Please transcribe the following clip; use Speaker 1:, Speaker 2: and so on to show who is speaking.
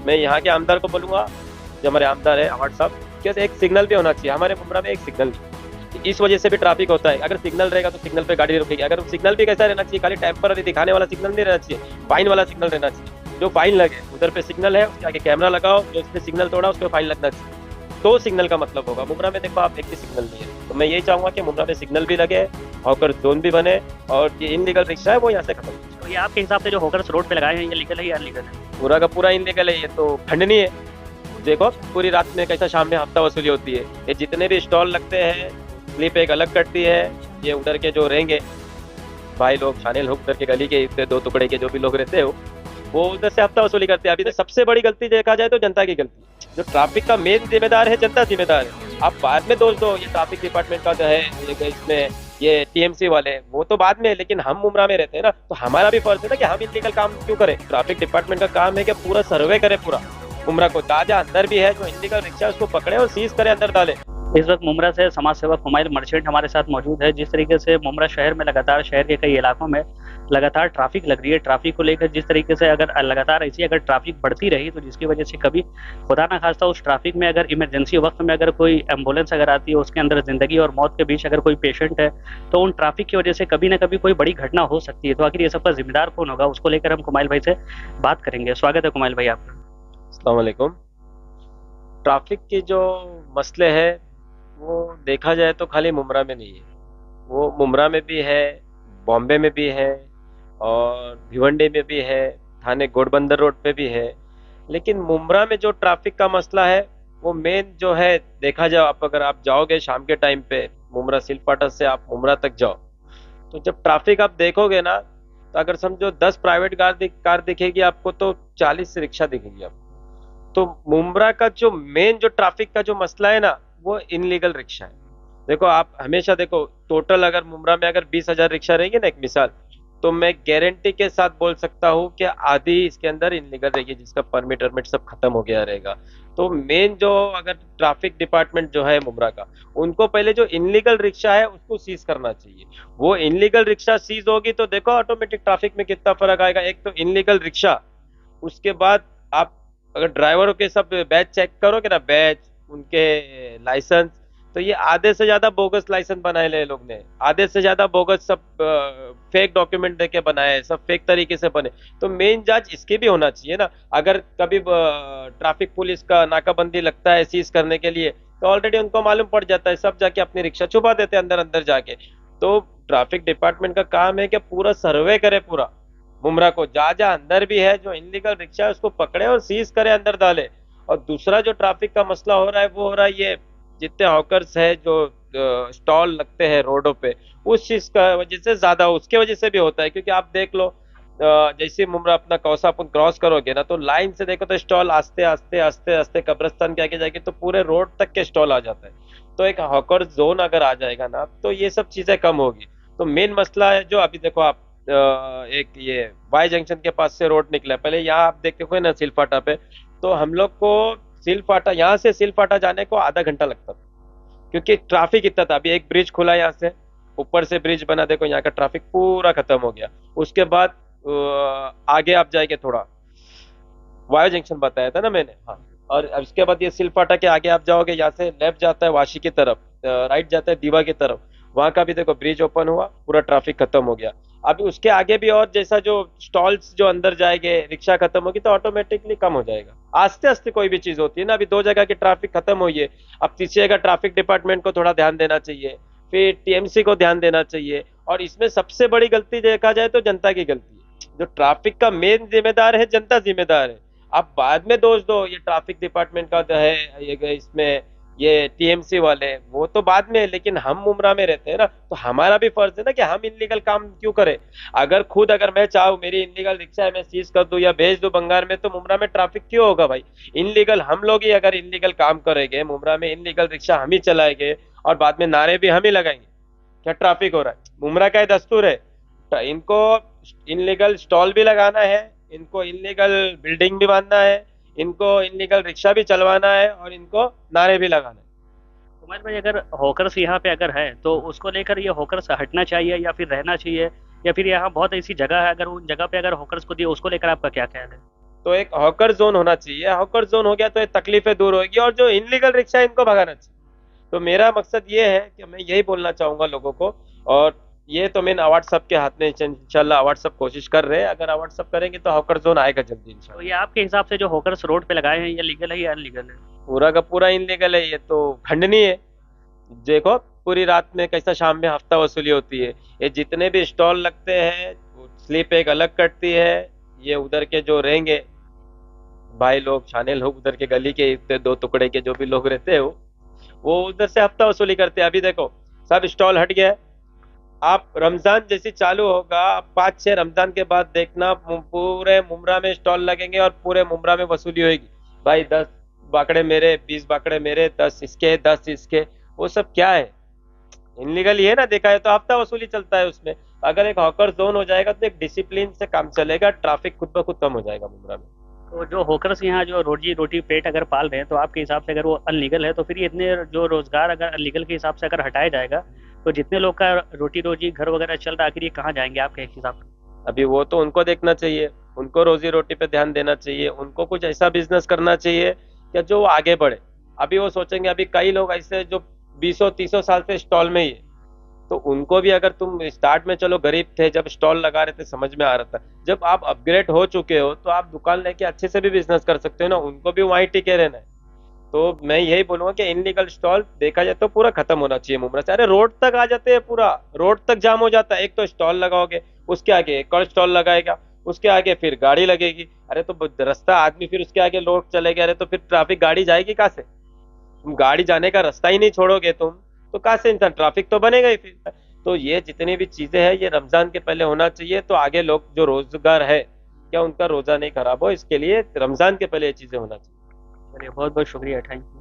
Speaker 1: मैं यहाँ के आमदार को बोलूंगा, जो हमारे आमदार है अवार्ड साहब, कि एक सिग्नल भी होना चाहिए। हमारे मुमरा में एक सिग्नल नहीं, इस वजह से भी ट्रैफिक होता है। अगर सिग्नल रहेगा तो सिग्नल पे गाड़ी रुकेगी। अगर सिग्नल भी कैसा रहना चाहिए, खाली टेम्पररी दिखाने वाला सिग्नल नहीं रहना चाहिए, फाइन वाला सिग्नल रहना चाहिए। जो फाइन लगे, उधर पे सिग्नल है, उसके आगे कैमरा लगाओ, जो इसमें सिग्नल तोड़ा उसको फाइन लगना चाहिए, तो सिग्नल का मतलब होगा। मुमरा में देखो आप, एक भी सिग्नल नहीं है। तो मैं यही चाहूंगा कि मुमरा में सिग्नल भी लगे, हॉकर जोन भी बने, और ये इनलीगल रिक्शा है वो यहाँ से खत्म।
Speaker 2: तो ये आपके हिसाब से जो हॉकर्स रोड पे लगाए हैं, ये लीगल है या अनलीगल है?
Speaker 1: पूरा का पूरा इनलीगल है, ये तो खंडनीय है। देखो पूरी रात में कैसा शाम में हफ्ता वसूली होती है। ये जितने भी स्टॉल लगते हैं, स्लिप एक अलग कटती है। ये उधर के जो रहेंगे भाई लोग, शाने लोग, उधर के गली के दो टुकड़े के जो भी लोग रहते हो, वो उधर से हफ्ता वसूली करते हैं। अभी तो सबसे बड़ी गलती देखा जाए तो जनता की गलती है। जो ट्रैफिक का मेन जिम्मेदार है, जनता जिम्मेदार है। आप बाद में दोष दो, ये ट्रैफिक डिपार्टमेंट का जो है, ये इसमें ये टीएमसी वाले, वो तो बाद में, लेकिन हम मुमरा में रहते हैं ना, तो हमारा भी फर्ज है ना कि हम इलीगल काम क्यों करें। ट्रैफिक डिपार्टमेंट का काम है कि पूरा सर्वे करे पूरा मुमरा को, ताजा अंदर भी है जो इलीगल रिक्शा, उसको पकड़े और सीज करे, अंदर डाले।
Speaker 2: इस वक्त मुमरा से समाज सेवक हुमायूं मर्चेंट हमारे साथ मौजूद है। जिस तरीके से मुमरा शहर में लगातार, शहर के कई इलाकों में लगातार ट्रैफिक लग रही है, ट्रैफिक को लेकर जिस तरीके से अगर लगातार ऐसी अगर ट्रैफिक बढ़ती रही, तो जिसकी वजह से कभी खुदा ना खास्ता उस ट्रैफिक में अगर इमरजेंसी वक्त में अगर कोई एम्बुलेंस अगर आती है, उसके अंदर जिंदगी और मौत के बीच अगर कोई पेशेंट है, तो उन ट्रैफिक की वजह से कभी ना कभी कोई बड़ी घटना हो सकती है। तो आखिर ये सबका जिम्मेदार कौन होगा, उसको लेकर हम कुमाइल भाई से बात करेंगे। स्वागत है कुमाइल भाई आपका।
Speaker 1: अस्सलाम वालेकुम। ट्रैफिक के जो मसले हैं वो देखा जाए तो खाली मुमरा में नहीं है, वो मुमरा में भी है, बॉम्बे में भी है, और भिवंडी में भी है, थाने घोड़बंदर रोड पे भी है। लेकिन मुमरा में जो ट्रैफिक का मसला है, वो मेन जो है, देखा जाए आप, अगर आप जाओगे शाम के टाइम पे मुमरा सिलपाटा से आप मुमरा तक जाओ, तो जब ट्रैफिक आप देखोगे ना, तो अगर समझो 10 प्राइवेट कार दिखेगी आपको, तो 40 रिक्शा दिखेगी आपको। तो मुमरा का जो मेन जो ट्रैफिक का जो मसला है ना, वो इनलीगल रिक्शा है। देखो आप हमेशा देखो, टोटल अगर मुमरा में अगर 20,000 रिक्शा रहेंगे ना, एक मिसाल, तो मैं गारंटी के साथ बोल सकता हूँ कि आधी इसके अंदर इनलीगल रहेगी, जिसका परमिट वर्मिट सब खत्म हो गया रहेगा। तो मेन जो अगर ट्रैफिक डिपार्टमेंट जो है मुमरा का, उनको पहले जो इनलीगल रिक्शा है उसको सीज करना चाहिए। वो इनलीगल रिक्शा सीज होगी तो देखो ऑटोमेटिक ट्रैफिक में कितना फर्क आएगा। एक तो इनलीगल रिक्शा, उसके बाद आप अगर ड्राइवरों के सब बैच चेक करोगे ना, बैच, उनके लाइसेंस, तो ये आधे से ज्यादा बोगस लाइसेंस बनाए ले लोग ने, आधे से ज्यादा बोगस सब फेक डॉक्यूमेंट देके बनाए, सब फेक तरीके से बने। तो मेन जांच इसकी भी होना चाहिए ना। अगर कभी ट्रैफिक पुलिस का नाकाबंदी लगता है सीज करने के लिए, तो ऑलरेडी उनको मालूम पड़ जाता है, सब जाके अपनी रिक्शा छुपा देते हैं अंदर अंदर जाके। तो ट्रैफिक डिपार्टमेंट का काम है कि पूरा सर्वे करे पूरा मुमरा को, जहाँ जहाँ अंदर भी है जो इनलीगल रिक्शा है उसको पकड़े और सीज करे, अंदर डाले। और दूसरा जो ट्रैफिक का मसला हो रहा है, वो हो रहा है ये जितने हॉकर्स है जो स्टॉल लगते हैं रोडों पे, उस चीज का वजह से ज्यादा, उसके वजह से भी होता है। क्योंकि आप देख लो, जैसे मुमरा अपना कौसापुन क्रॉस करोगे ना, तो लाइन से देखो तो स्टॉल आस्ते आस्ते आस्ते आस्ते कब्रिस्तान के आगे जाके तो पूरे रोड तक के स्टॉल आ जाता है। तो एक हॉकर जोन अगर आ जाएगा ना, तो ये सब चीजें कम होगी। तो मेन मसला है जो अभी देखो आप, एक ये वाई जंक्शन के पास से रोड निकला है, पहले यहाँ आप देखते हुए ना सिलफाटा पे, तो हम लोग को सिलफाटा, यहाँ से सिलफाटा जाने को आधा घंटा लगता था, क्योंकि ट्रैफिक इतना था। अभी एक ब्रिज खुला यहाँ से, ऊपर से ब्रिज बना, देखो यहाँ का ट्रैफिक पूरा खत्म हो गया। उसके बाद आगे आप जाएंगे थोड़ा, वायु जंक्शन बताया था ना मैंने, हाँ। और उसके बाद ये सिलफाटा के आगे आप जाओगे, यहाँ से लेफ्ट जाता है वाशी की तरफ, राइट जाता है दीवा की तरफ, वहां का भी देखो ब्रिज ओपन हुआ, पूरा ट्रैफिक खत्म हो गया। अभी उसके आगे भी और जैसा जो स्टॉल्स जो अंदर जाएंगे, रिक्शा खत्म होगी तो ऑटोमेटिकली कम हो जाएगा। आस्ते आस्ते कोई भी चीज होती है ना। अभी 2 जगह की ट्रैफिक खत्म हुई है, अब तीसरी जगह ट्रैफिक डिपार्टमेंट को थोड़ा ध्यान देना चाहिए, फिर टीएमसी को ध्यान देना चाहिए। और इसमें सबसे बड़ी गलती देखा जाए तो जनता की गलती है। जो ट्रैफिक का मेन जिम्मेदार है, जनता जिम्मेदार है। आप बाद में दोष दो, ये ट्रैफिक डिपार्टमेंट का जो है, ये इसमें ये टीएमसी वाले, वो तो बाद में है, लेकिन हम मुमरा में रहते हैं ना, तो हमारा भी फर्ज है ना कि हम इनलीगल काम क्यों करें। अगर मैं चाहूँ मेरी इनलीगल रिक्शा है, मैं सीज कर दूं या भेज दूं बंगाल में, तो मुमरा में ट्रैफिक क्यों होगा भाई। इनलीगल हम लोग ही अगर इनलीगल काम करेंगे, मुमरा में इनलीगल रिक्शा हम ही चलाएंगे, और बाद में नारे भी हम ही लगाएंगे, क्या ट्रैफिक हो रहा है। मुमरा का दस्तूर है, इनको इनलीगल स्टॉल भी लगाना है, इनको इनलीगल बिल्डिंग भी बांधना है, इनको इनलीगल रिक्शा भी चलवाना है, और इनको नारे भी लगाना है।
Speaker 2: कुमार भाई, अगर हॉकर्स यहाँ पे अगर है, तो उसको लेकर ये हॉकर्स हटना चाहिए या फिर रहना चाहिए, या फिर यहाँ बहुत ऐसी जगह है, अगर उन जगह पे अगर हॉकर्स को दिए, उसको लेकर आपका क्या ख्याल है?
Speaker 1: तो एक हॉकर जोन होना चाहिए, हॉकर जोन हो गया तो ये तकलीफें दूर होगी, और जो इनलीगल रिक्शा है इनको भगाना चाहिए। तो मेरा मकसद ये है कि मैं यही बोलना चाहूंगा लोगों को। और ये तो मेन अवार्ड सब के हाथ में इंशाल्लाह, अवार्ड सब कोशिश कर रहे हैं, अगर अवार्ड सब करेंगे तो हॉकर जोन आएगा जल्दी
Speaker 2: तो
Speaker 1: इंशाल्लाह।
Speaker 2: ये आपके हिसाब से जो हॉकर्स रोड पे लगाए हैं, ये लीगल है या अनलीगल है?
Speaker 1: पूरा का पूरा इनलीगल है, ये तो खंडनीय है। देखो पूरी रात में कैसा शाम में हफ्ता वसूली होती है। ये जितने भी स्टॉल लगते हैं वो स्लिप एक अलग कटती है। ये उधर के जो रहेंगे भाई लोग, छाने लोग, उधर के गली के इतने दो टुकड़े के जो भी लोग रहते हैं वो उधर से हफ्ता वसूली करते हैं। अभी देखो सब स्टॉल हट गया है। आप रमजान जैसी चालू होगा, 5-6 रमजान के बाद देखना पूरे मुमरा में स्टॉल लगेंगे और पूरे मुमरा में वसूली होगी। भाई 10 बाकड़े मेरे, 20 बाकड़े मेरे, 10 इसके, 10 इसके। वो सब क्या है, इनलीगल ही है ना, देखा है तो हफ्ता वसूली चलता है उसमें। अगर एक हॉकर जोन हो जाएगा तो एक डिसिप्लिन से काम चलेगा, ट्रैफिक खुद ब खुद कम हो जाएगा मुमरा में।
Speaker 2: तो जो हॉकर्स यहाँ जो रोजी रोटी पेट अगर पाल रहे हैं, तो आपके हिसाब से अगर वो अनलीगल है, तो फिर ये इतने जो रोजगार अगर अनलीगल के हिसाब से अगर हटाया जाएगा, तो जितने लोग का रोटी रोजी घर वगैरह चल रहा है, आखिर ये कहाँ जाएंगे आपके हिसाब से?
Speaker 1: अभी वो तो उनको देखना चाहिए, उनको रोजी रोटी पे ध्यान देना चाहिए, उनको कुछ ऐसा बिजनेस करना चाहिए कि जो वो आगे बढ़े। अभी वो सोचेंगे, अभी कई लोग ऐसे जो 20-30 साल से स्टॉल में ही है, तो उनको भी अगर तुम स्टार्ट में, चलो गरीब थे जब स्टॉल लगा रहे थे समझ में आ रहा था, जब आप अपग्रेड हो चुके हो तो आप दुकान लेके अच्छे से भी बिजनेस कर सकते हो ना, उनको भी वहीं टिके रहना है। तो मैं यही बोलूंगा कि इनलीगल स्टॉल देखा जाए तो पूरा खत्म होना चाहिए मुमरा से। अरे रोड तक आ जाते हैं, पूरा रोड तक जाम हो जाता है। एक तो स्टॉल लगाओगे, उसके आगे एक और स्टॉल लगाएगा, उसके आगे फिर गाड़ी लगेगी। अरे तो रास्ता आदमी, फिर उसके आगे लोग चलेंगे, अरे तो फिर ट्रैफिक गाड़ी जाएगी कहाँ से? तुम गाड़ी जाने का रास्ता ही नहीं छोड़ोगे तुम, तो कहाँ से इंसान, ट्रैफिक तो बनेगा ही फिर। तो ये जितनी भी चीजें हैं ये रमजान के पहले होना चाहिए, तो आगे लोग जो रोजगार है क्या उनका रोजा नहीं खराब हो, इसके लिए रमजान के पहले ये चीजें होना चाहिए।
Speaker 2: चलिए, बहुत बहुत शुक्रिया, थैंक यू।